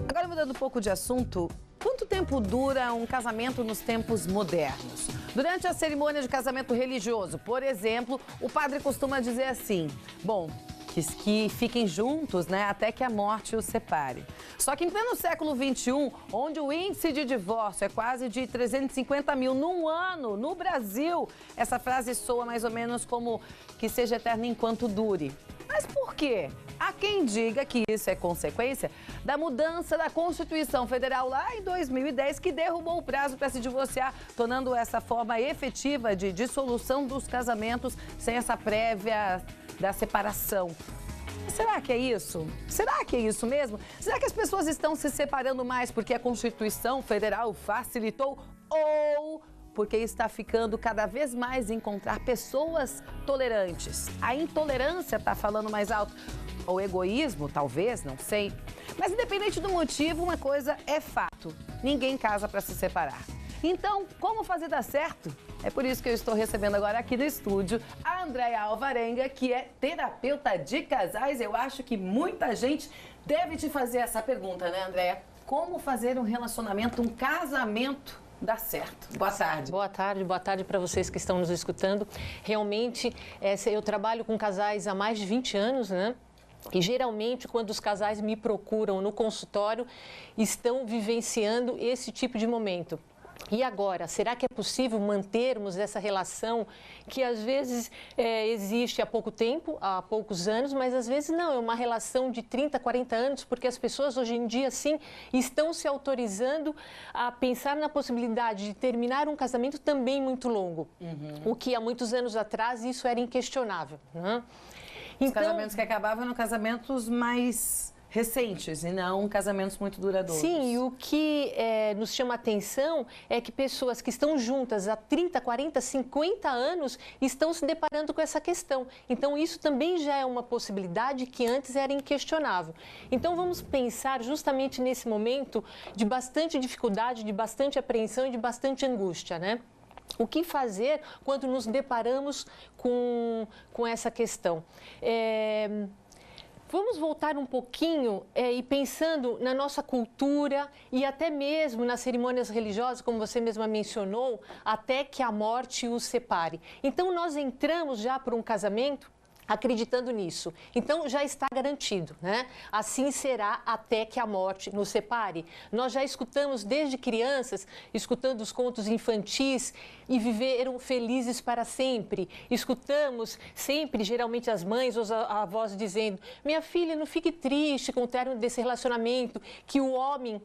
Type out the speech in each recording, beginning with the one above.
Agora, mudando um pouco de assunto, quanto tempo dura um casamento nos tempos modernos? Durante a cerimônia de casamento religioso, por exemplo, o padre costuma dizer assim: bom, que fiquem juntos, né, até que a morte os separe. Só que em pleno século XXI, onde o índice de divórcio é quase de 350 mil num ano, no Brasil, essa frase soa mais ou menos como que seja eterna enquanto dure. Mas por quê? Há quem diga que isso é consequência da mudança da Constituição Federal lá em 2010, que derrubou o prazo para se divorciar, tornando essa forma efetiva de dissolução dos casamentos sem essa prévia da separação. Será que é isso? Será que é isso mesmo? Será que as pessoas estão se separando mais porque a Constituição Federal facilitou ou porque está ficando cada vez mais encontrar pessoas tolerantes? A intolerância está falando mais alto? Ou egoísmo, talvez, não sei. Mas independente do motivo, uma coisa é fato: ninguém casa para se separar. Então, como fazer dar certo? É por isso que eu estou recebendo agora aqui no estúdio a Andréia Alvarenga, que é terapeuta de casais. Eu acho que muita gente deve te fazer essa pergunta, né, Andréia? Como fazer um relacionamento, um casamento dar certo? Boa tarde. Boa tarde para vocês que estão nos escutando. Realmente, eu trabalho com casais há mais de 20 anos, né? E geralmente, quando os casais me procuram no consultório, estão vivenciando esse tipo de momento. E agora, será que é possível mantermos essa relação que às vezes existe há pouco tempo, há poucos anos, mas às vezes não, é uma relação de 30, 40 anos, porque as pessoas hoje em dia, sim, estão se autorizando a pensar na possibilidade de terminar um casamento também muito longo, o que há muitos anos atrás isso era inquestionável, né? Os casamentos que acabavam eram casamentos mais recentes e não casamentos muito duradouros. Sim, e o que nos chama a atenção é que pessoas que estão juntas há 30, 40, 50 anos estão se deparando com essa questão. Então, isso também já é uma possibilidade que antes era inquestionável. Então, vamos pensar justamente nesse momento de bastante dificuldade, de bastante apreensão e de bastante angústia, né? O que fazer quando nos deparamos com essa questão? Vamos voltar um pouquinho e pensando na nossa cultura e até mesmo nas cerimônias religiosas, como você mesma mencionou, até que a morte os separe. Então, nós entramos já por um casamento acreditando nisso. Então, já está garantido, né? Assim será até que a morte nos separe. Nós já escutamos desde crianças, escutando os contos infantis e viveram felizes para sempre. Escutamos sempre, geralmente as mães ou a avós dizendo: minha filha, não fique triste com o término desse relacionamento, que o homem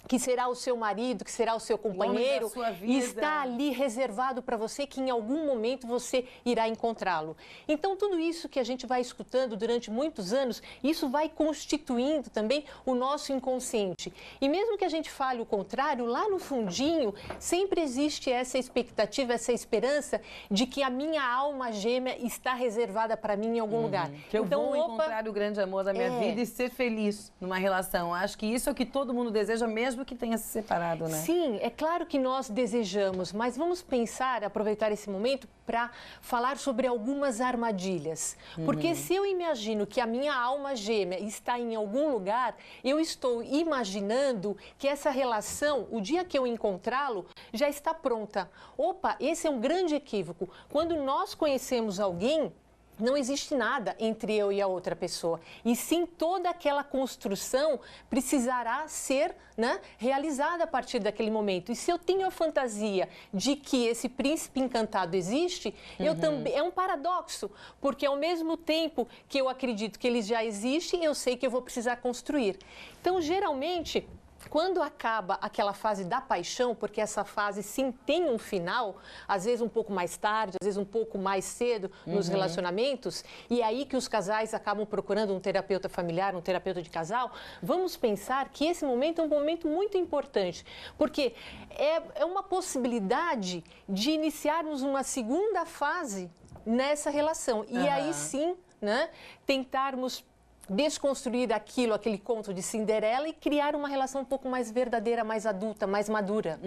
que será o seu marido, que será o seu companheiro, está ali reservado para você, que em algum momento você irá encontrá-lo. Então, tudo isso que a gente vai escutando durante muitos anos, isso vai constituindo também o nosso inconsciente. E mesmo que a gente fale o contrário, lá no fundinho, sempre existe essa expectativa, essa esperança de que a minha alma gêmea está reservada para mim em algum lugar. Que eu vou encontrar o grande amor da minha vida e ser feliz numa relação. Acho que isso é o que todo mundo deseja, mesmo que tenha se separado, né? Sim, é claro que nós desejamos, mas vamos pensar, aproveitar esse momento para falar sobre algumas armadilhas. Porque se eu imagino que a minha alma gêmea está em algum lugar, eu estou imaginando que essa relação, o dia que eu encontrá-lo, já está pronta. Opa, esse é um grande equívoco. Quando nós conhecemos alguém, não existe nada entre eu e a outra pessoa. E sim, toda aquela construção precisará ser, né, realizada a partir daquele momento. E se eu tenho a fantasia de que esse príncipe encantado existe, eu também, é um paradoxo, porque ao mesmo tempo que eu acredito que ele já existe, eu sei que eu vou precisar construir. Então, geralmente, quando acaba aquela fase da paixão, porque essa fase sim tem um final, às vezes um pouco mais tarde, às vezes um pouco mais cedo nos relacionamentos, e é aí que os casais acabam procurando um terapeuta familiar, um terapeuta de casal, vamos pensar que esse momento é um momento muito importante, porque é uma possibilidade de iniciarmos uma segunda fase nessa relação, e aí sim, né, tentarmos desconstruir aquele conto de Cinderela e criar uma relação um pouco mais verdadeira, mais adulta, mais madura.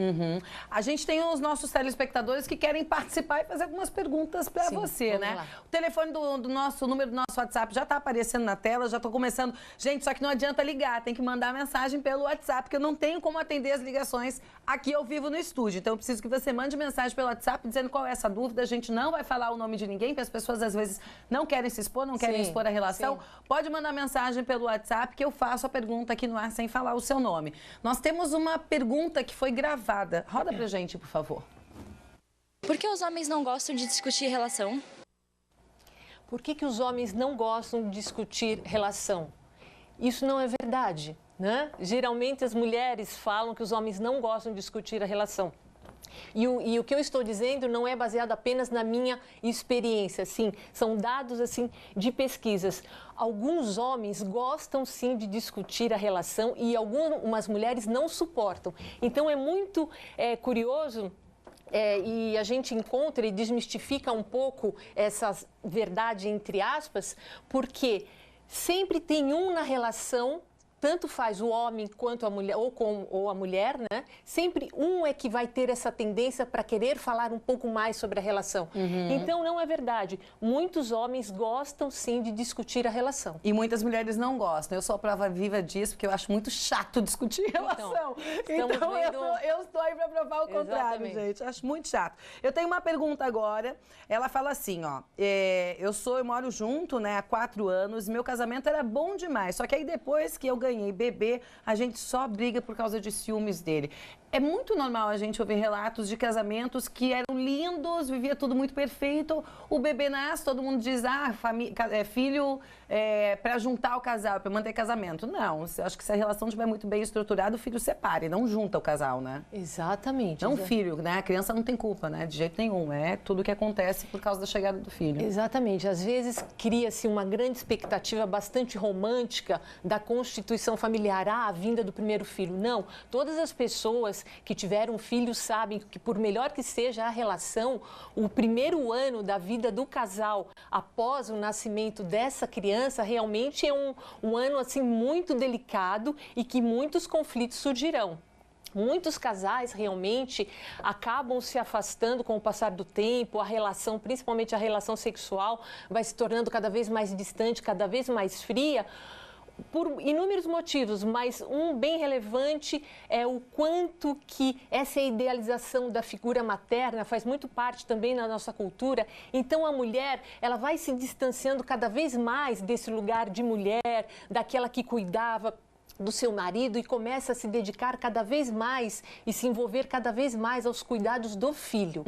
A gente tem os nossos telespectadores que querem participar e fazer algumas perguntas para você, né? Lá. O telefone o número do nosso WhatsApp já está aparecendo na tela, já estou começando. Gente, só que não adianta ligar, tem que mandar mensagem pelo WhatsApp, porque eu não tenho como atender as ligações aqui ao vivo no estúdio. Então, eu preciso que você mande mensagem pelo WhatsApp dizendo qual é essa dúvida. A gente não vai falar o nome de ninguém, porque as pessoas às vezes não querem se expor, não querem expor a relação. Pode mandar mensagem pelo WhatsApp que eu faço a pergunta aqui no ar sem falar o seu nome. Nós temos uma pergunta que foi gravada. Roda pra gente, por favor. Por que os homens não gostam de discutir relação? Por que os homens não gostam de discutir relação? Isso não é verdade, né? Geralmente as mulheres falam que os homens não gostam de discutir a relação. E o que eu estou dizendo não é baseado apenas na minha experiência, sim, são dados assim de pesquisas. Alguns homens gostam sim de discutir a relação e algumas mulheres não suportam. Então é muito curioso e a gente encontra e desmistifica um pouco essa verdade entre aspas, porque sempre tem um na relação. Tanto faz o homem quanto a mulher, ou a mulher, né? Sempre um é que vai ter essa tendência para querer falar um pouco mais sobre a relação. Então, não é verdade. Muitos homens gostam, sim, de discutir a relação. E muitas mulheres não gostam. Eu sou a prova viva disso, porque eu acho muito chato discutir relação. Então eu estou aí para provar o contrário, gente. Eu acho muito chato. Eu tenho uma pergunta agora. Ela fala assim, ó. Eu moro junto, né, há 4 anos. Meu casamento era bom demais. Só que aí depois que eu ganhei bebê, a gente só briga por causa de ciúmes dele. É muito normal a gente ouvir relatos de casamentos que eram lindos, vivia tudo muito perfeito, o bebê nasce, todo mundo diz, filho para juntar o casal, para manter casamento. Não, eu acho que se a relação estiver muito bem estruturada, o filho separe, não junta o casal, né? Exatamente. Não o filho, né? A criança não tem culpa, né? De jeito nenhum, é tudo que acontece por causa da chegada do filho. Exatamente. Às vezes cria-se uma grande expectativa bastante romântica da constituição familiar, a vinda do primeiro filho. Não, todas as pessoas que tiveram filhos sabem que por melhor que seja a relação, o primeiro ano da vida do casal após o nascimento dessa criança realmente é um ano assim muito delicado e que muitos conflitos surgirão. Muitos casais realmente acabam se afastando com o passar do tempo, a relação, principalmente a relação sexual, vai se tornando cada vez mais distante, cada vez mais fria, por inúmeros motivos, mas um bem relevante é o quanto que essa idealização da figura materna faz muito parte também na nossa cultura. Então a mulher, ela vai se distanciando cada vez mais desse lugar de mulher, daquela que cuidava do seu marido e começa a se dedicar cada vez mais e se envolver cada vez mais aos cuidados do filho.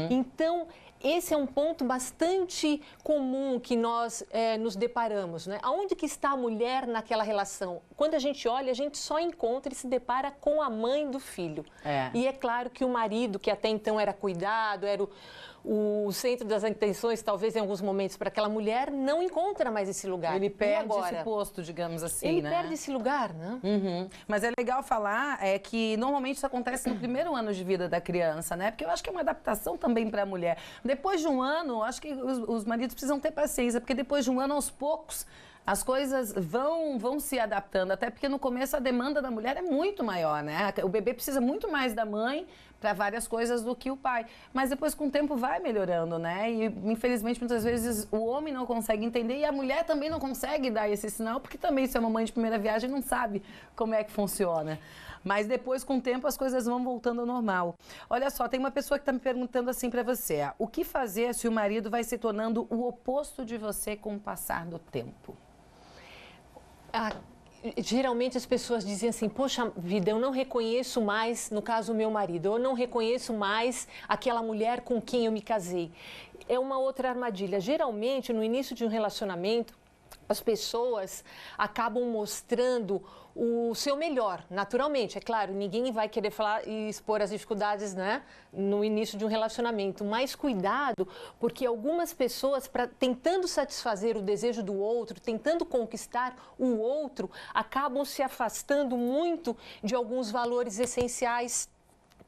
Então, esse é um ponto bastante comum que nós nos deparamos, né? Aonde que está a mulher naquela relação? Quando a gente olha, a gente só encontra e se depara com a mãe do filho. E é claro que o marido, que até então era cuidado, era o centro das atenções, talvez em alguns momentos, para aquela mulher, não encontra mais esse lugar. Ele perde esse posto, digamos assim, Ele perde esse lugar, né? Mas é legal falar que normalmente isso acontece no primeiro ano de vida da criança, né? Porque eu acho que é uma adaptação também para a mulher. Depois de um ano, acho que os maridos precisam ter paciência, porque depois de um ano, aos poucos, as coisas vão se adaptando, até porque no começo a demanda da mulher é muito maior, né? O bebê precisa muito mais da mãe para várias coisas do que o pai. Mas depois, com o tempo, vai melhorando, né? E, infelizmente, muitas vezes o homem não consegue entender e a mulher também não consegue dar esse sinal, porque também, se é uma mãe de primeira viagem, não sabe como é que funciona. Mas depois, com o tempo, as coisas vão voltando ao normal. Olha só, tem uma pessoa que está me perguntando assim para você. O que fazer se o marido vai se tornando o oposto de você com o passar do tempo? Geralmente as pessoas dizem assim, poxa vida, eu não reconheço mais, no caso o meu marido, eu não reconheço mais aquela mulher com quem eu me casei. É uma outra armadilha. Geralmente, no início de um relacionamento, as pessoas acabam mostrando o seu melhor, naturalmente. É claro, ninguém vai querer falar e expor as dificuldades, né, no início de um relacionamento. Mas cuidado, porque algumas pessoas, tentando satisfazer o desejo do outro, tentando conquistar o outro, acabam se afastando muito de alguns valores essenciais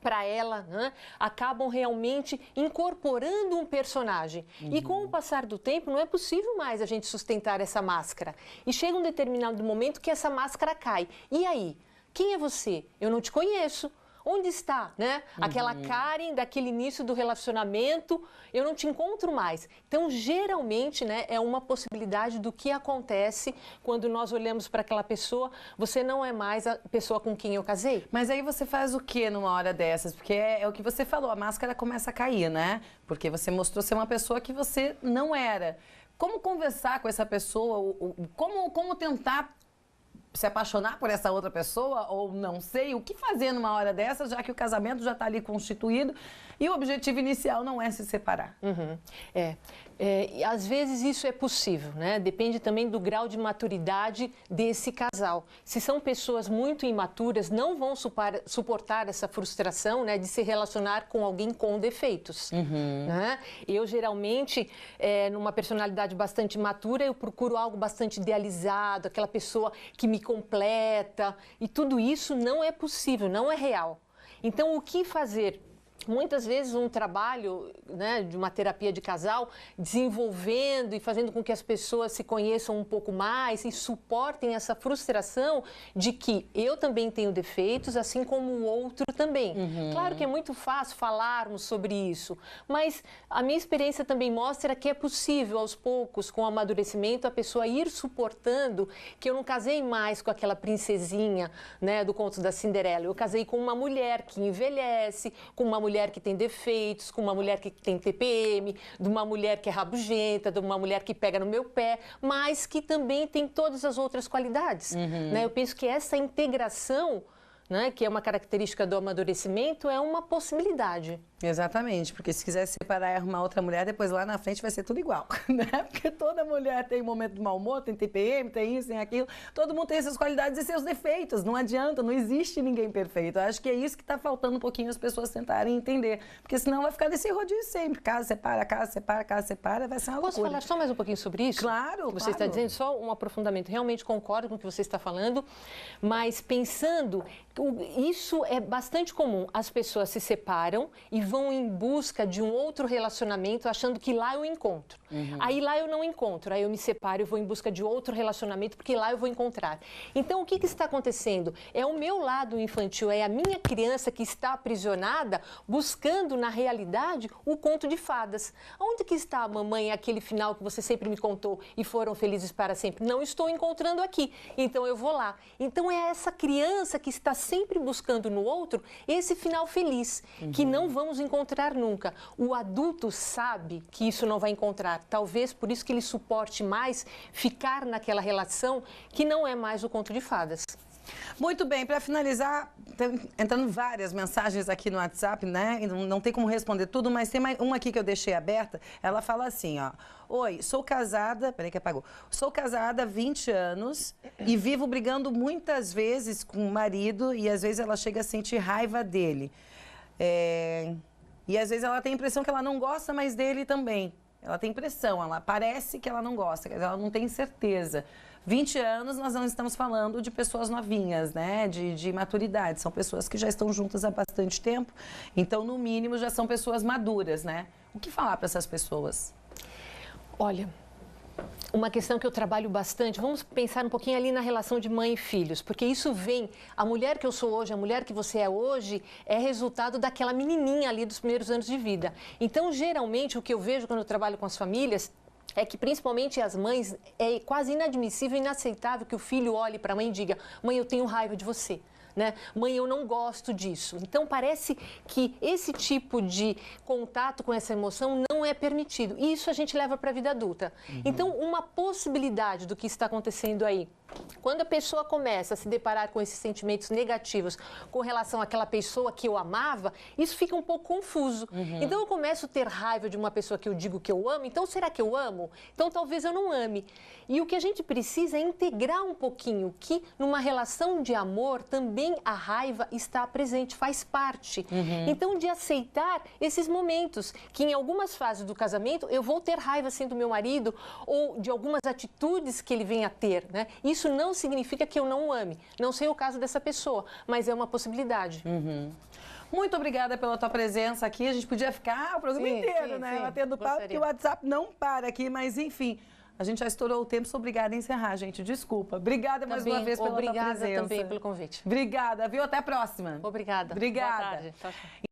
para ela, né, acabam realmente incorporando um personagem. E com o passar do tempo, não é possível mais a gente sustentar essa máscara. E chega um determinado momento que essa máscara cai. E aí? Quem é você? Eu não te conheço. Onde está, né? Aquela Karen daquele início do relacionamento, eu não te encontro mais. Então, geralmente, né, é uma possibilidade do que acontece quando nós olhamos para aquela pessoa, você não é mais a pessoa com quem eu casei. Mas aí você faz o que numa hora dessas? Porque é o que você falou, a máscara começa a cair, né? Porque você mostrou ser uma pessoa que você não era. Como conversar com essa pessoa? Como tentar se apaixonar por essa outra pessoa, ou não sei, o que fazer numa hora dessa, já que o casamento já está ali constituído e o objetivo inicial não é se separar. Às vezes isso é possível, né? Depende também do grau de maturidade desse casal. Se são pessoas muito imaturas, não vão suportar essa frustração, né, de se relacionar com alguém com defeitos. Né? Eu, geralmente, numa personalidade bastante matura, eu procuro algo bastante idealizado, aquela pessoa que me completa, e tudo isso não é possível, não é real. Então, o que fazer? Muitas vezes um trabalho, né, de uma terapia de casal, desenvolvendo e fazendo com que as pessoas se conheçam um pouco mais e suportem essa frustração de que eu também tenho defeitos, assim como o outro também. Claro que é muito fácil falarmos sobre isso, mas a minha experiência também mostra que é possível, aos poucos, com o amadurecimento, a pessoa ir suportando que eu não casei mais com aquela princesinha, né, do conto da Cinderela. Eu casei com uma mulher que envelhece, com uma mulher que tem defeitos, com uma mulher que tem TPM, de uma mulher que é rabugenta, de uma mulher que pega no meu pé, mas que também tem todas as outras qualidades. Né? Eu penso que essa integração, né, que é uma característica do amadurecimento, é uma possibilidade. Exatamente, porque se quiser separar e arrumar outra mulher, depois lá na frente vai ser tudo igual, né? Porque toda mulher tem momento de mau humor, tem TPM, tem isso, tem aquilo, todo mundo tem essas qualidades e seus defeitos, não adianta, não existe ninguém perfeito. Eu acho que é isso que está faltando um pouquinho as pessoas tentarem entender, porque senão vai ficar desse rodízio sempre, casa separa, casa separa, casa separa, vai ser uma loucura. Posso falar só mais um pouquinho sobre isso? Claro, que você está dizendo, só um aprofundamento, realmente concordo com o que você está falando, mas pensando, isso é bastante comum, as pessoas se separam e vão em busca de um outro relacionamento, achando que lá eu encontro. Aí lá eu não encontro, aí eu me separo e vou em busca de outro relacionamento, porque lá eu vou encontrar. Então, o que está acontecendo? É o meu lado infantil, é a minha criança que está aprisionada, buscando, na realidade, o conto de fadas. Onde que está a mamãe, aquele final que você sempre me contou e foram felizes para sempre? Não estou encontrando aqui, então eu vou lá. Então, é essa criança que está sempre buscando no outro esse final feliz, que não vamos encontrar nunca. O adulto sabe que isso não vai encontrar. Talvez por isso que ele suporte mais ficar naquela relação que não é mais o conto de fadas. Muito bem, para finalizar, entrando várias mensagens aqui no WhatsApp, né? Não tem como responder tudo, mas tem mais uma aqui que eu deixei aberta. Ela fala assim, ó. Oi, sou casada... Peraí que apagou. Sou casada há 20 anos e vivo brigando muitas vezes com o marido e às vezes ela chega a sentir raiva dele. E às vezes ela tem a impressão que ela não gosta mais dele também. Ela tem impressão, ela parece que ela não gosta, ela não tem certeza. 20 anos, nós não estamos falando de pessoas novinhas, né? De maturidade. São pessoas que já estão juntas há bastante tempo. Então, no mínimo, já são pessoas maduras, né? O que falar para essas pessoas? Olha, uma questão que eu trabalho bastante, vamos pensar um pouquinho ali na relação de mãe e filhos, porque isso vem, a mulher que eu sou hoje, a mulher que você é hoje, é resultado daquela menininha ali dos primeiros anos de vida. Então, geralmente, o que eu vejo quando eu trabalho com as famílias é que, principalmente as mães, é quase inadmissível, inaceitável que o filho olhe para a mãe e diga: mãe, eu tenho raiva de você. Né? Mãe, eu não gosto disso. Então, parece que esse tipo de contato com essa emoção não é permitido. E isso a gente leva para a vida adulta. Então, uma possibilidade do que está acontecendo aí, quando a pessoa começa a se deparar com esses sentimentos negativos com relação àquela pessoa que eu amava, isso fica um pouco confuso. Então, eu começo a ter raiva de uma pessoa que eu digo que eu amo, então será que eu amo? Então, talvez eu não ame. E o que a gente precisa é integrar um pouquinho que numa relação de amor também a raiva está presente, faz parte. Então, de aceitar esses momentos, que em algumas fases do casamento eu vou ter raiva assim do meu marido ou de algumas atitudes que ele vem a ter, né? Isso não significa que eu não o ame. Não sei o caso dessa pessoa, mas é uma possibilidade. Muito obrigada pela tua presença aqui. A gente podia ficar o programa inteiro, né? Batendo papo, porque o WhatsApp não para aqui, mas enfim. A gente já estourou o tempo, sou obrigada a encerrar, gente. Desculpa. Obrigada mais uma vez pela tua presença. Obrigada também pelo convite. Obrigada, viu? Até a próxima. Obrigada. Obrigada. Boa tarde. Tchau, tchau.